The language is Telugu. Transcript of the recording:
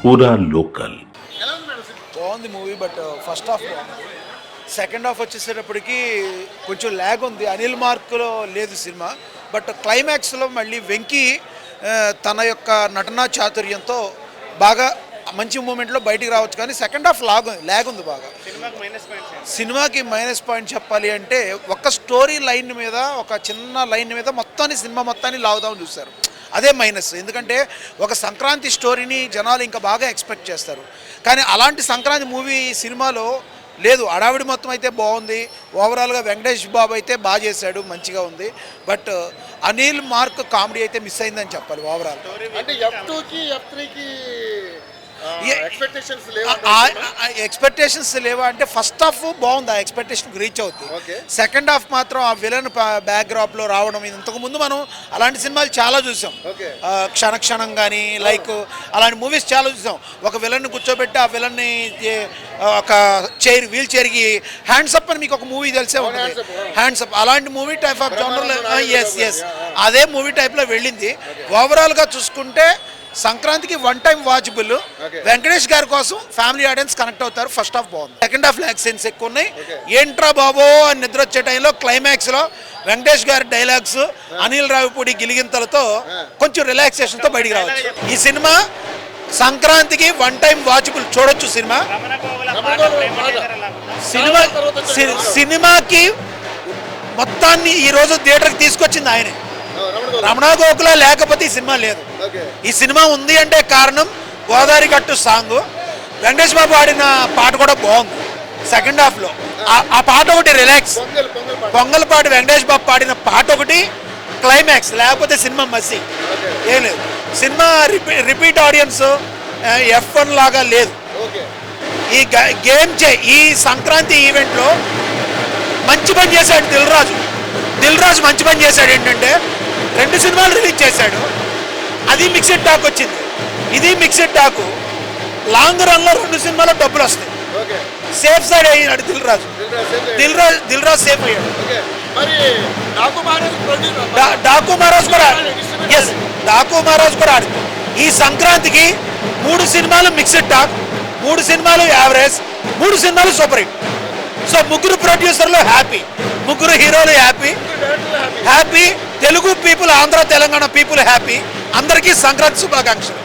పూరా లోకల్. బాగుంది మూవీ, బట్ ఫస్ట్ హాఫ్ బాగుంది. సెకండ్ హాఫ్ వచ్చేసేటప్పటికి కొంచెం ల్యాగ్ ఉంది. అనిల్ మార్క్లో లేదు సినిమా, బట్ క్లైమాక్స్లో మళ్ళీ వెంకీ తన యొక్క నటనా చాతుర్యంతో బాగా మంచి మూమెంట్లో బయటికి రావచ్చు. కానీ సెకండ్ హాఫ్ ల్యాగ్ ఉంది బాగా. సినిమాకి మైనస్ పాయింట్ చెప్పాలి అంటే ఒక స్టోరీ లైన్ మీద, ఒక చిన్న లైన్ మీద సినిమా మొత్తాన్ని లాగుదామని చూశారు. అదే మైనస్. ఎందుకంటే ఒక సంక్రాంతి స్టోరీని జనాలు ఇంకా బాగా ఎక్స్పెక్ట్ చేస్తారు. కానీ అలాంటి సంక్రాంతి మూవీ సినిమాలో లేదు. అడావిడి మొత్తం అయితే బాగుంది. ఓవరాల్గా వెంకటేష్ బాబు అయితే బాగా చేశాడు, మంచిగా ఉంది. బట్ అనిల్ మార్క్ కామెడీ అయితే మిస్ అయిందని చెప్పాలి ఓవరాల్. అంటే F2కి F3కి ఎక్స్పెక్టేషన్స్ లేవా అంటే ఫస్ట్ హాఫ్ బాగుంది, ఆ ఎక్స్పెక్టేషన్ రీచ్ అవుతుంది. సెకండ్ హాఫ్ మాత్రం ఆ విలన్ బ్యాక్డ్రాప్లో రావడం, ఇంతకుముందు మనం అలాంటి సినిమాలు చాలా చూసాం. క్షణక్షణం కానీ లైక్ అలాంటి మూవీస్ చాలా చూసాం. ఒక విలన్ని కూర్చోబెట్టి ఆ విలన్ని ఒక వీల్ చైర్కి హ్యాండ్స్ అప్ అని మీకు ఒక మూవీ తెలిసే ఉంటుంది, హ్యాండ్స్ అప్. అలాంటి మూవీ టైప్ ఆఫ్ జోనర్లో ఎస్ అదే మూవీ టైప్లో వెళ్ళింది. ఓవరాల్గా చూసుకుంటే సంక్రాంతికి వన్ టైం వాచబుల్. వెంకటేష్ గారి కోసం ఫ్యామిలీ ఆడియన్స్ కనెక్ట్ అవుతారు. ఫస్ట్ హాఫ్ బాగుంది. సెకండ్ హాఫ్ ల్యాక్ సెన్స్ ఎక్కువ ఉన్నాయి. ఏంట్రా బాబో అని నిద్ర వచ్చే టైంలో క్లైమాక్స్లో వెంకటేష్ గారి డైలాగ్స్, అనిల్ రావిపూడి గిలిగింతలతో కొంచెం రిలాక్సేషన్తో బయటికి రావచ్చు. ఈ సినిమా సంక్రాంతికి వన్ టైం వాచబుల్, చూడొచ్చు సినిమా. సినిమాకి మొత్తాన్ని ఈరోజు థియేటర్కి తీసుకొచ్చింది ఆయనే. రమణ గోకుల లేకపోతే ఈ సినిమా లేదు. ఈ సినిమా ఉంది అంటే కారణం గోదావరి గట్టు సాంగ్. వెంకటేష్ బాబు ఆడిన పాట కూడా బాగుంది సెకండ్ హాఫ్లో. ఆ పాట ఒకటి రిలాక్స్, పొంగల్ పాట వెంకటేష్ బాబు పాడిన పాట ఒకటి క్లైమాక్స్, లేకపోతే సినిమా మసి ఏం లేదు. సినిమా రిపీట్ ఆడియన్స్ F1 లాగా లేదు. ఈ ఈ సంక్రాంతి ఈవెంట్లో మంచి పని చేశాడు దిల్ రాజు మంచి పని చేశాడు. ఏంటంటే 2 సినిమాలు రిలీజ్ చేశాడు, అది మిక్స్డ్ టాక్ వచ్చింది, ఇది మిక్స్డ్ టాక్. లాంగ్ రన్లో 2 సినిమాలో డబ్బులు వస్తాయి. సేఫ్ సైడ్ అయ్యాడు దిల్ రాజు సేఫ్ అయ్యాడు. డాకు మహారాజ్ కూడా ఆడింది. ఈ సంక్రాంతికి 3 సినిమాలు మిక్స్డ్ టాక్, 3 సినిమాలు యావరేజ్, 3 సినిమాలు సూపర్ హిట్. సో ముగ్గురు ప్రొడ్యూసర్లు హ్యాపీ, ముగ్గురు హీరోలు happy. Telugu people, Andhra Telangana people happy. అందరికీ సంక్రాంతి శుభాకాంక్షలు.